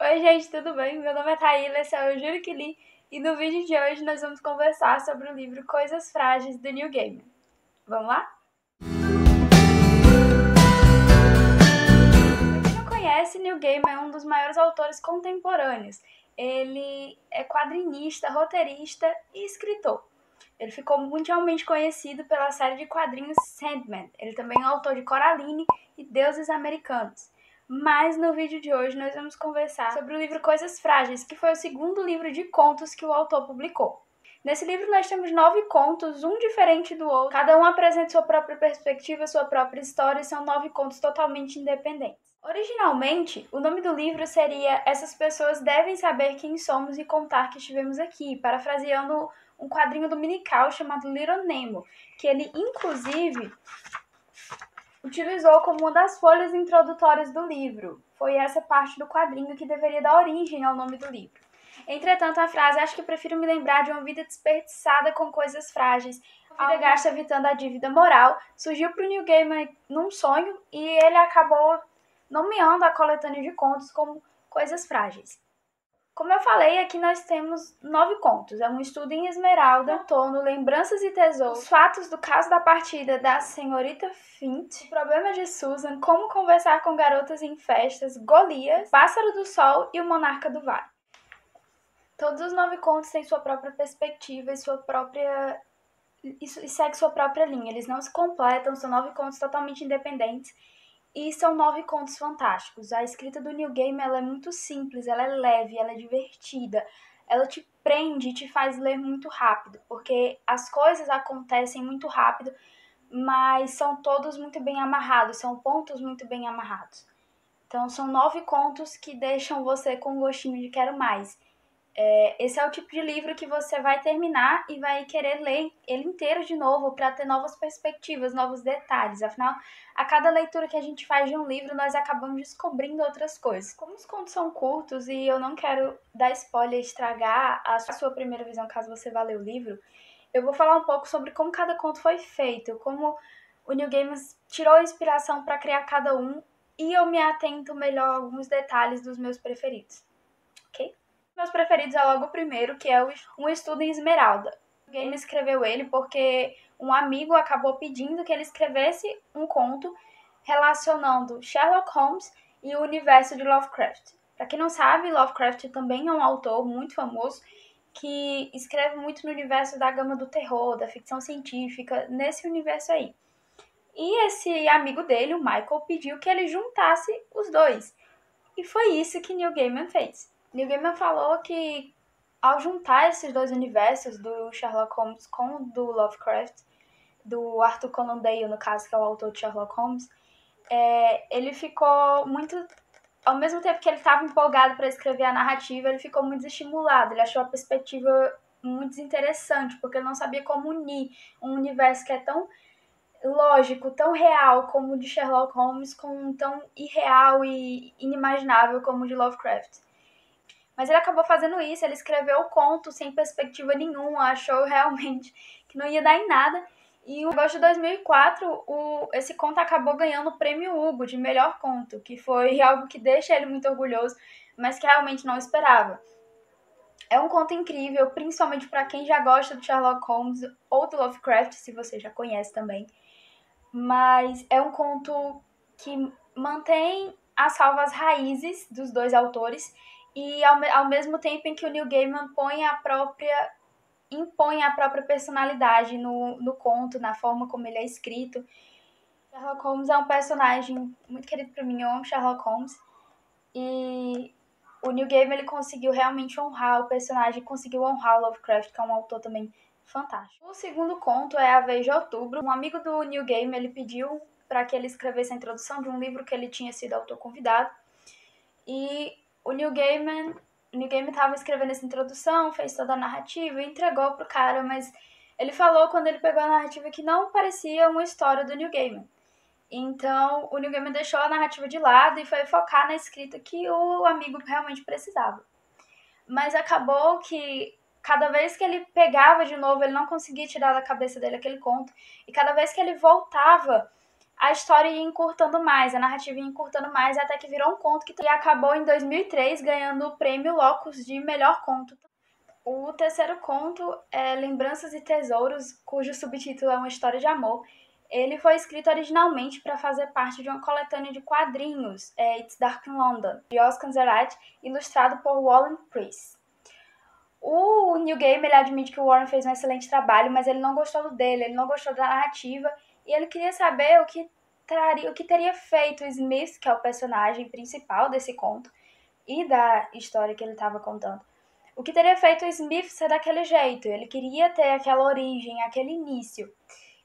Oi, gente, tudo bem? Meu nome é Thaíla, esse é o Juro que Li, e no vídeo de hoje nós vamos conversar sobre o livro Coisas Frágeis, do Neil Gaiman. Vamos lá? Pra quem não conhece, Neil Gaiman é um dos maiores autores contemporâneos. Ele é quadrinista, roteirista e escritor. Ele ficou mundialmente conhecido pela série de quadrinhos Sandman. Ele também é autor de Coraline e Deuses Americanos. Mas no vídeo de hoje nós vamos conversar sobre o livro Coisas Frágeis, que foi o segundo livro de contos que o autor publicou. Nesse livro nós temos 9 contos, um diferente do outro. Cada um apresenta sua própria perspectiva, sua própria história, e são 9 contos totalmente independentes. Originalmente, o nome do livro seria Essas Pessoas Devem Saber Quem Somos e Contar que Estivemos Aqui, parafraseando um quadrinho do Minical chamado Little Nemo, que ele, inclusive, utilizou como uma das folhas introdutórias do livro. Foi essa parte do quadrinho que deveria dar origem ao nome do livro. Entretanto, a frase "acho que prefiro me lembrar de uma vida desperdiçada com coisas frágeis, a vida gasta evitando a dívida moral", surgiu para o Neil Gaiman num sonho e ele acabou nomeando a coletânea de contos como Coisas Frágeis. Como eu falei, aqui nós temos 9 contos. É um estudo em Esmeralda, Outono, Lembranças e Tesouros, Os Fatos do Caso da Partida da Senhorita Fint, O Problema de Susan, Como Conversar com Garotas em Festas, Golias, Pássaro do Sol e O Monarca do Vale. Todos os 9 contos têm sua própria perspectiva e segue sua própria linha. Eles não se completam, são 9 contos totalmente independentes. E são 9 contos fantásticos. A escrita do Neil Gaiman ela é muito simples, ela é leve, ela é divertida. Ela te prende e te faz ler muito rápido, porque as coisas acontecem muito rápido, mas são todos muito bem amarrados, são pontos muito bem amarrados. Então são 9 contos que deixam você com gostinho de quero mais. Esse é o tipo de livro que você vai terminar e vai querer ler ele inteiro de novo para ter novas perspectivas, novos detalhes. Afinal, a cada leitura que a gente faz de um livro, nós acabamos descobrindo outras coisas. Como os contos são curtos e eu não quero dar spoiler e estragar a sua primeira visão caso você vá ler o livro, eu vou falar um pouco sobre como cada conto foi feito, como o Neil Gaiman tirou a inspiração para criar cada um, e eu me atento melhor a alguns detalhes dos meus preferidos. Ok? Meus preferidos é logo o primeiro, que é Um Estudo em Esmeralda. O Gaiman escreveu ele porque um amigo acabou pedindo que ele escrevesse um conto relacionando Sherlock Holmes e o universo de Lovecraft. Para quem não sabe, Lovecraft também é um autor muito famoso que escreve muito no universo da gama do terror, da ficção científica, nesse universo aí. E esse amigo dele, o Michael, pediu que ele juntasse os dois. E foi isso que Neil Gaiman fez. Neil Gaiman falou que ao juntar esses dois universos, do Sherlock Holmes com o do Lovecraft, do Arthur Conan Doyle, no caso, que é o autor de Sherlock Holmes, ele ficou muito... Ao mesmo tempo que ele estava empolgado para escrever a narrativa, ele ficou muito desestimulado. Ele achou a perspectiva muito desinteressante, porque ele não sabia como unir um universo que é tão lógico, tão real como o de Sherlock Holmes, com um tão irreal e inimaginável como o de Lovecraft. Mas ele acabou fazendo isso, ele escreveu o conto sem perspectiva nenhuma, achou realmente que não ia dar em nada. E em agosto de 2004, esse conto acabou ganhando o prêmio Hugo de melhor conto, que foi algo que deixa ele muito orgulhoso, mas que realmente não esperava. É um conto incrível, principalmente para quem já gosta do Sherlock Holmes ou do Lovecraft, se você já conhece também. Mas é um conto que mantém a salvo as raízes dos dois autores e ao mesmo tempo em que o Neil Gaiman impõe a própria personalidade no conto, na forma como ele é escrito. Sherlock Holmes é um personagem muito querido para mim, eu amo Sherlock Holmes. E o Neil Gaiman ele conseguiu realmente honrar o personagem, conseguiu honrar o Lovecraft, que é um autor também fantástico. O segundo conto é A Vez de Outubro. Um amigo do Neil Gaiman ele pediu para que ele escrevesse a introdução de um livro que ele tinha sido autor convidado. E o Neil Gaiman estava escrevendo essa introdução, fez toda a narrativa e entregou pro cara, mas ele falou quando ele pegou a narrativa que não parecia uma história do Neil Gaiman. Então, o Neil Gaiman deixou a narrativa de lado e foi focar na escrita que o amigo realmente precisava. Mas acabou que cada vez que ele pegava de novo, ele não conseguia tirar da cabeça dele aquele conto. E cada vez que ele voltava a história ia encurtando mais, a narrativa ia encurtando mais, até que virou um conto que acabou em 2003 ganhando o prêmio Locus de melhor conto. O terceiro conto é Lembranças e Tesouros, cujo subtítulo é Uma História de Amor. Ele foi escrito originalmente para fazer parte de uma coletânea de quadrinhos, It's Dark in London, de Oscar Zerati, ilustrado por Warren Price. O Neil Gaiman, ele admite que o Warren fez um excelente trabalho, mas ele não gostou do dele, ele não gostou da narrativa, e ele queria saber o que teria feito o Smith, que é o personagem principal desse conto, e da história que ele estava contando. O que teria feito o Smith ser daquele jeito, ele queria ter aquela origem, aquele início.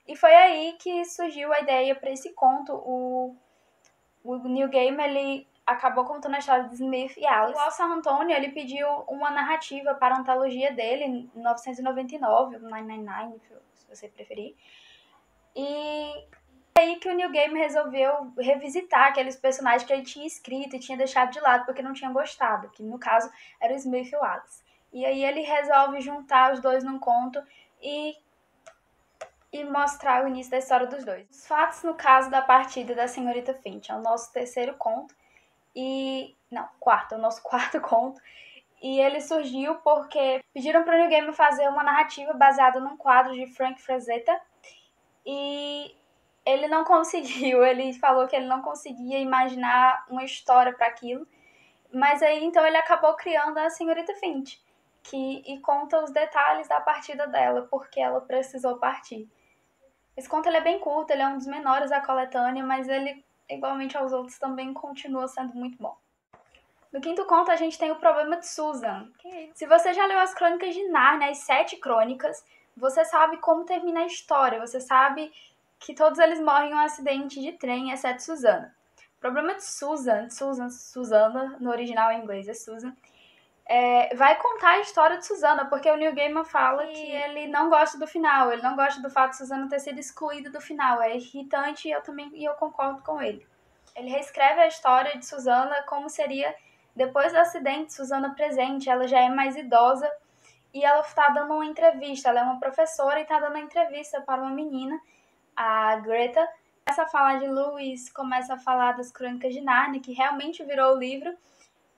E foi aí que surgiu a ideia para esse conto. O Neil Gaiman, ele acabou contando a história de Smith e Alice. O Al Sarantoni, ele pediu uma narrativa para a antologia dele, em 1999, 999, se você preferir. E aí que o Neil Gaiman resolveu revisitar aqueles personagens que ele tinha escrito e tinha deixado de lado porque não tinha gostado, que no caso era o Smith e o Alice. E aí ele resolve juntar os dois num conto e mostrar o início da história dos dois. Os fatos no caso da partida da senhorita Finch é o nosso terceiro conto é o nosso quarto conto. E ele surgiu porque pediram para o Neil Gaiman fazer uma narrativa baseada num quadro de Frank Frazetta e ele não conseguiu. Ele falou que ele não conseguia imaginar uma história para aquilo. Mas aí então ele acabou criando a senhorita Finch, e conta os detalhes da partida dela, porque ela precisou partir. Esse conto ele é bem curto, ele é um dos menores da coletânea, mas ele, igualmente aos outros, também continua sendo muito bom. No quinto conto, a gente tem o problema de Susan. Se você já leu as Crônicas de Nárnia, as 7 crônicas, você sabe como termina a história. Você sabe que todos eles morrem em um acidente de trem, exceto Susana. O problema de Susana, no original em inglês é Susan, vai contar a história de Susana, porque o Neil Gaiman fala que ele não gosta do final, ele não gosta do fato de Susana ter sido excluída do final. É irritante e eu concordo com ele. Ele reescreve a história de Susana como seria depois do acidente, Susana presente. Ela já é mais idosa e ela está dando uma entrevista. Ela é uma professora e está dando uma entrevista para uma menina, a Greta. Começa a falar de Lewis, começa a falar das Crônicas de Nárnia, que realmente virou o livro.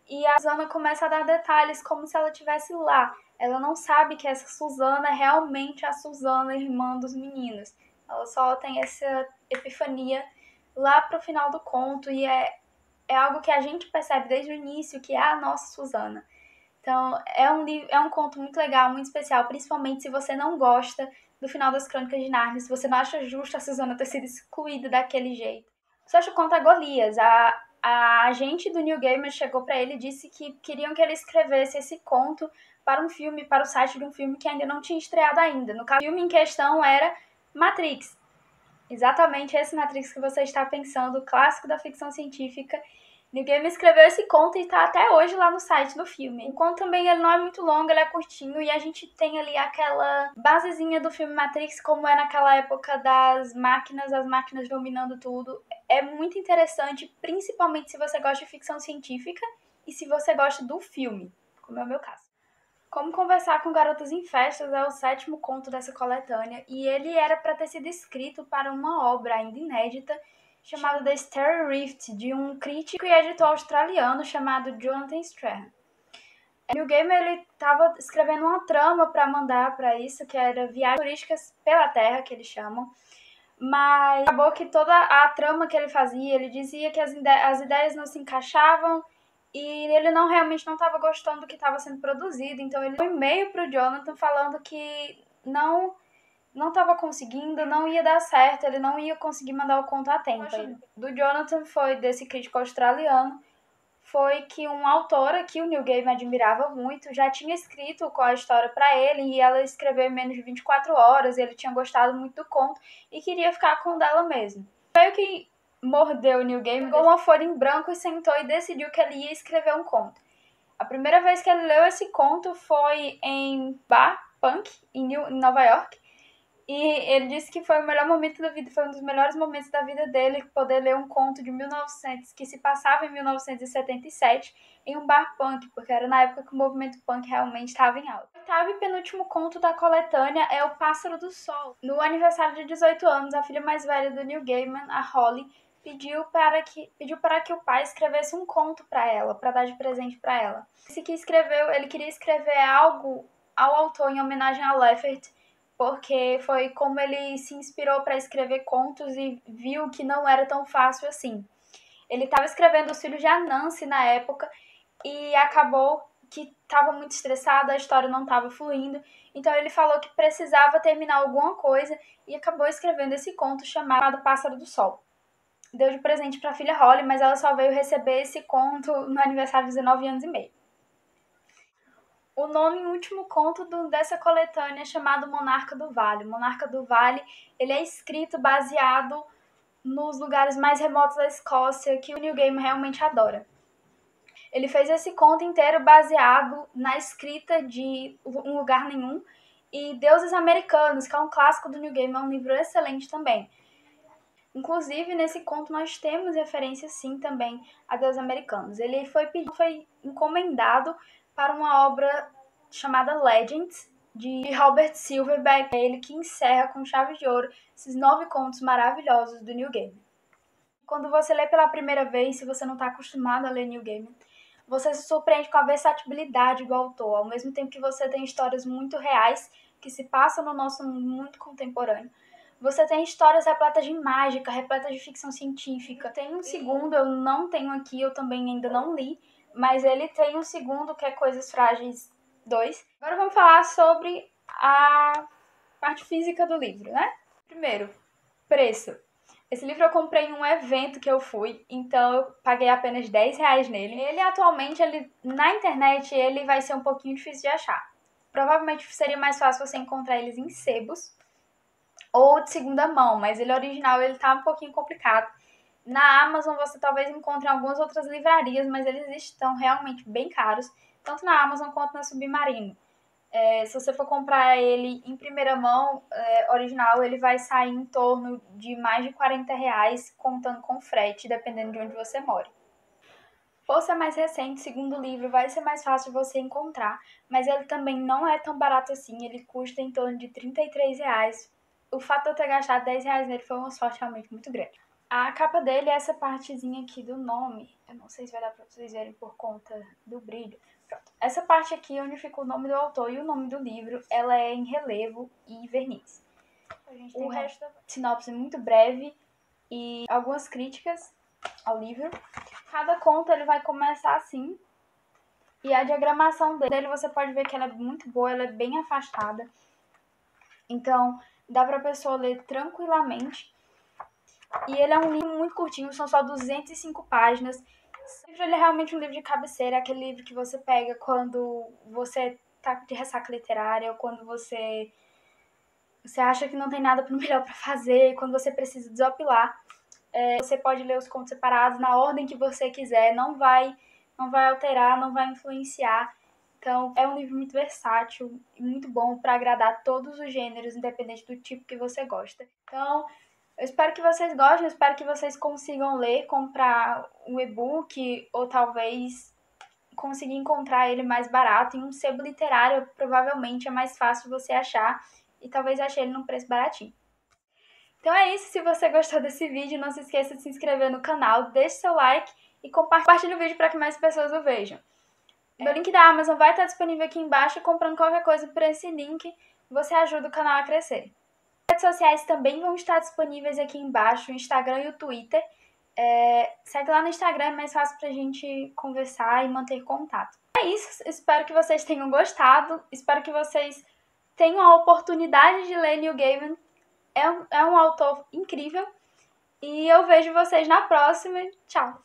E a Susana começa a dar detalhes como se ela estivesse lá. Ela não sabe que essa Susana é realmente a Susana, irmã dos meninos. Ela só tem essa epifania lá pro final do conto e é algo que a gente percebe desde o início, que é a nossa Susana. Então, é um conto muito legal, muito especial, principalmente se você não gosta do final das Crônicas de Nárnia, se você não acha justo a Susana ter sido excluída daquele jeito. Só te conta Golias. A agente do Neil Gaiman chegou para ele e disse que queriam que ele escrevesse esse conto para um filme, para o site de um filme que ainda não tinha estreado ainda. No caso, o filme em questão era Matrix. Exatamente esse Matrix que você está pensando, o clássico da ficção científica. Neil Gaiman escreveu esse conto e está até hoje lá no site do filme. O conto também ele não é muito longo, ele é curtinho e a gente tem ali aquela basezinha do filme Matrix, como é naquela época das máquinas, as máquinas dominando tudo. É muito interessante, principalmente se você gosta de ficção científica e se você gosta do filme, como é o meu caso. Como Conversar com Garotas em Festas é o 7º conto dessa coletânea e ele era para ter sido escrito para uma obra ainda inédita chamada The Starry Rift, de um crítico e editor australiano chamado Jonathan Strahan. Neil Gaiman ele estava escrevendo uma trama para mandar para isso, que era Viagens Turísticas pela Terra, que eles chamam, mas acabou que toda a trama que ele fazia, ele dizia que as ideias não se encaixavam e ele realmente não estava gostando do que estava sendo produzido, então ele deu um e-mail para o Jonathan falando que não estava conseguindo, não ia dar certo, ele não ia conseguir mandar o conto a tempo. Do Jonathan desse crítico australiano, foi que uma autora que o Neil Gaiman admirava muito já tinha escrito com a história para ele e ela escreveu em menos de 24 horas, ele tinha gostado muito do conto e queria ficar com o dela mesmo. Meio que mordeu o Neil Gaiman, pegou uma folha em branco e sentou e decidiu que ele ia escrever um conto. A primeira vez que ele leu esse conto foi em bar punk em Nova York. E ele disse que foi o melhor momento da vida, foi um dos melhores momentos da vida dele, poder ler um conto de 1900, que se passava em 1977, em um bar punk, porque era na época que o movimento punk realmente estava em alta. O oitavo e penúltimo conto da coletânea é O Pássaro do Sol. No aniversário de 18 anos, a filha mais velha do Neil Gaiman, a Holly, pediu para que o pai escrevesse um conto para ela, para dar de presente para ela. Ele queria escrever algo ao autor em homenagem a Lafayette, porque foi como ele se inspirou para escrever contos e viu que não era tão fácil assim. Ele estava escrevendo Os Filhos de Anansi na época e acabou que estava muito estressado, a história não estava fluindo, então ele falou que precisava terminar alguma coisa e acabou escrevendo esse conto chamado Pássaro do Sol. Deu de presente para a filha Holly, mas ela só veio receber esse conto no aniversário de 19 anos e meio. O nono e último conto dessa coletânea é chamado Monarca do Vale. O Monarca do Vale, ele é escrito baseado nos lugares mais remotos da Escócia, que o Neil Gaiman realmente adora. Ele fez esse conto inteiro baseado na escrita de Um Lugar Nenhum e Deuses Americanos, que é um clássico do Neil Gaiman, um livro excelente também. Inclusive, nesse conto nós temos referência sim também a Deuses Americanos. Ele foi encomendado para uma obra chamada Legends, de Robert Silverberg. É ele que encerra com chave de ouro esses 9 contos maravilhosos do Neil Gaiman. Quando você lê pela primeira vez, se você não está acostumado a ler Neil Gaiman, você se surpreende com a versatilidade do autor, ao mesmo tempo que você tem histórias muito reais que se passam no nosso mundo muito contemporâneo. Você tem histórias repletas de mágica, repletas de ficção científica. Tem um segundo, eu não tenho aqui, eu também ainda não li, mas ele tem um segundo que é Coisas Frágeis 2. Agora vamos falar sobre a parte física do livro, né? Primeiro, preço. Esse livro eu comprei em um evento que eu fui, então eu paguei apenas R$10 nele. Ele atualmente, na internet, ele vai ser um pouquinho difícil de achar. Provavelmente seria mais fácil você encontrar eles em sebos ou de segunda mão, mas ele original ele tá um pouquinho complicado. Na Amazon você talvez encontre em algumas outras livrarias, mas eles estão realmente bem caros, tanto na Amazon quanto na Submarino. Se você for comprar ele em primeira mão, original, ele vai sair em torno de mais de R$40, contando com frete, dependendo de onde você mora. Por ser mais recente, segundo o livro, vai ser mais fácil você encontrar, mas ele também não é tão barato assim, ele custa em torno de R$33. O fato de eu ter gastado R$10 nele foi uma sorte realmente muito grande. A capa dele é essa partezinha aqui do nome, eu não sei se vai dar pra vocês verem por conta do brilho. Pronto. Essa parte aqui, onde fica o nome do autor e o nome do livro, ela é em relevo e verniz. O resto da sinopse é muito breve e algumas críticas ao livro. Cada conto ele vai começar assim. E a diagramação dele você pode ver que ela é muito boa, ela é bem afastada. Então, dá pra pessoa ler tranquilamente. E ele é um livro muito curtinho, são só 205 páginas. Esse livro ele é realmente um livro de cabeceira, é aquele livro que você pega quando você tá de ressaca literária, ou quando você acha que não tem nada melhor para fazer, quando você precisa desopilar. Você pode ler os contos separados na ordem que você quiser, não vai alterar, não vai influenciar. Então, é um livro muito versátil e muito bom para agradar todos os gêneros, independente do tipo que você gosta. Então, eu espero que vocês gostem, eu espero que vocês consigam ler, comprar um e-book ou talvez conseguir encontrar ele mais barato. Em um sebo literário, provavelmente é mais fácil você achar e talvez ache ele num preço baratinho. Então é isso, se você gostou desse vídeo, não se esqueça de se inscrever no canal, deixe seu like e compartilhe o vídeo para que mais pessoas o vejam. Meu link da Amazon vai estar disponível aqui embaixo e comprando qualquer coisa por esse link, você ajuda o canal a crescer. As redes sociais também vão estar disponíveis aqui embaixo, o Instagram e o Twitter. Segue lá no Instagram, é mais fácil pra gente conversar e manter contato. É isso, espero que vocês tenham gostado, espero que vocês tenham a oportunidade de ler Neil Gaiman. É um autor incrível e eu vejo vocês na próxima. Tchau!